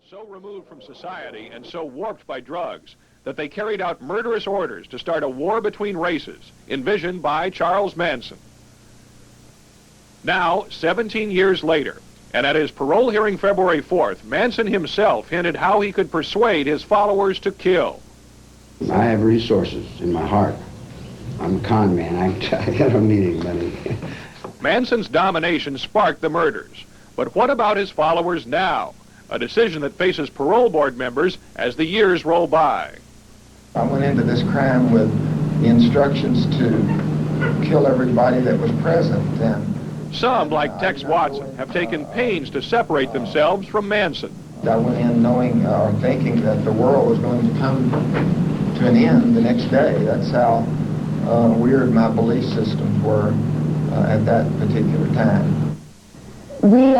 So removed from society and so warped by drugs that they carried out murderous orders to start a war between races, envisioned by Charles Manson. Now, 17 years later, and at his parole hearing February 4th, Manson himself hinted how he could persuade his followers to kill. I have resources in my heart. I'm a con man. I don't need any money. Manson's domination sparked the murders. But what about his followers now? A decision that faces parole board members as the years roll by. I went into this crime with the instructions to kill everybody that was present. Some, like Tex Watson, have taken pains to separate themselves from Manson. I went in knowing or thinking that the world was going to come to an end the next day. That's how weird my belief systems were at that particular time. We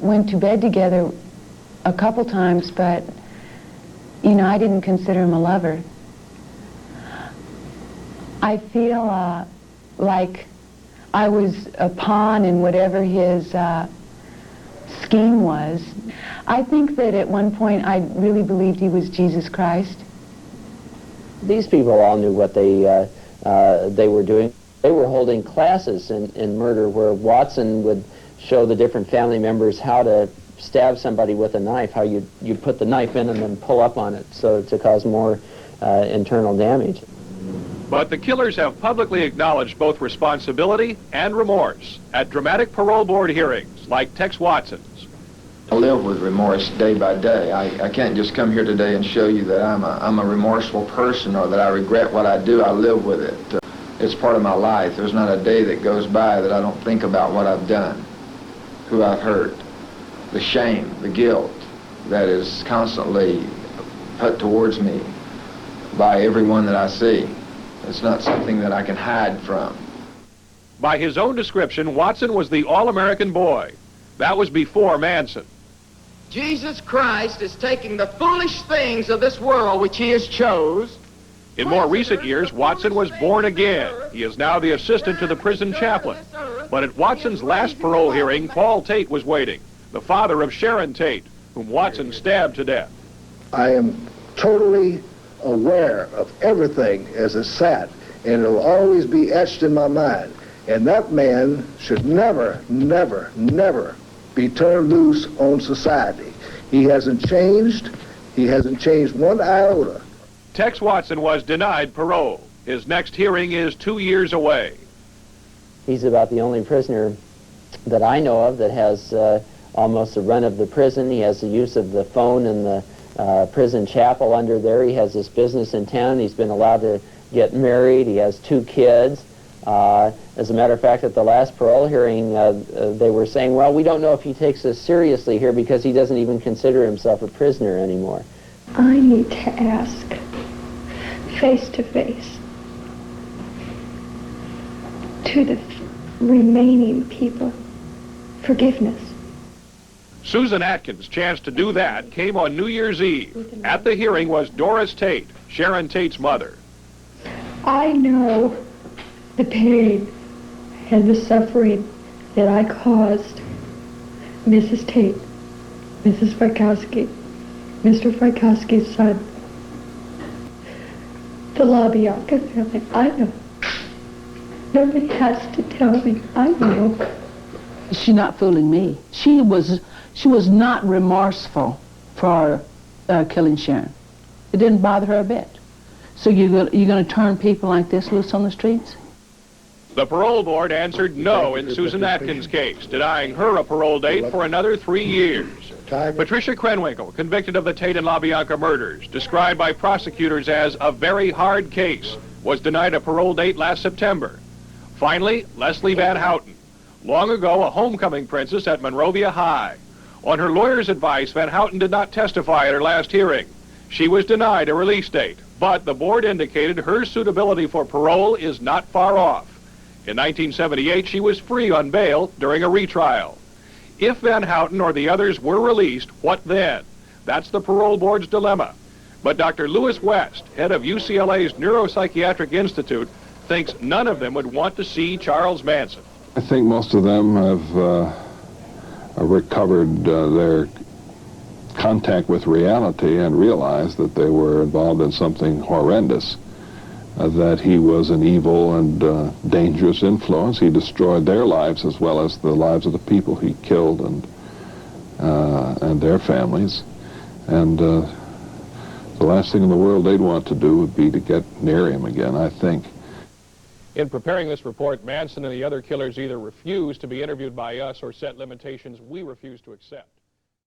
went to bed together a couple times, but, you know, I didn't consider him a lover. I feel like I was a pawn in whatever his scheme was. I think that at one point I really believed he was Jesus Christ. These people all knew what they were doing. They were holding classes in murder where Watson would show the different family members how to stab somebody with a knife, how you put the knife in and then pull up on it so to cause more internal damage. But the killers have publicly acknowledged both responsibility and remorse at dramatic parole board hearings like Tex Watson's. I live with remorse day by day. I can't just come here today and show you that I'm a remorseful person or that I regret what I do. I live with it. It's part of my life. There's not a day that goes by that I don't think about what I've done, who I've hurt, the shame, the guilt that is constantly put towards me by everyone that I see. It's not something that I can hide from. By his own description, Watson was the all-American boy. That was before Manson. Jesus Christ is taking the foolish things of this world which he has chose. In more recent years, Watson was born again. He is now the assistant to the prison chaplain. But at Watson's last parole hearing, Paul Tate was waiting, the father of Sharon Tate, whom Watson stabbed to death. I am totally aware of everything as it sat, and it'll always be etched in my mind. And that man should never, never, never be turned loose on society. He hasn't changed. He hasn't changed one iota. Tex Watson was denied parole. His next hearing is 2 years away. He's about the only prisoner that I know of that has almost the run of the prison. He has the use of the phone in the prison chapel under there. He has this business in town. He's been allowed to get married. He has 2 kids. As a matter of fact, at the last parole hearing, they were saying, well, we don't know if he takes this seriously here because he doesn't even consider himself a prisoner anymore. I need to ask, face to face, to the remaining people, forgiveness. Susan Atkins' chance to do that came on New Year's Eve. At the hearing was Doris Tate, Sharon Tate's mother. I know the pain and the suffering that I caused Mrs. Tate, Mrs. Frykowski, Mr. Frykowski's son, the LaBianca family. I know. Nobody has to tell me. I know. She's not fooling me. She was not remorseful for killing Sharon. It didn't bother her a bit. So you're going to turn people like this loose on the streets? The parole board answered no in Susan Atkins' case, denying her a parole date for another 3 years. Patricia Krenwinkel, convicted of the Tate and LaBianca murders, described by prosecutors as a very hard case, was denied a parole date last September. Finally, Leslie Van Houten, long ago a homecoming princess at Monrovia High. On her lawyer's advice, Van Houten did not testify at her last hearing. She was denied a release date, but the board indicated her suitability for parole is not far off. In 1978, she was free on bail during a retrial. If Van Houten or the others were released, what then? That's the parole board's dilemma. But Dr. Lewis West, head of UCLA's Neuropsychiatric Institute, thinks none of them would want to see Charles Manson. I think most of them have recovered their contact with reality and realized that they were involved in something horrendous, that he was an evil and dangerous influence. He destroyed their lives as well as the lives of the people he killed and their families. And the last thing in the world they'd want to do would be to get near him again, I think. In preparing this report, Manson and the other killers either refused to be interviewed by us or set limitations we refused to accept.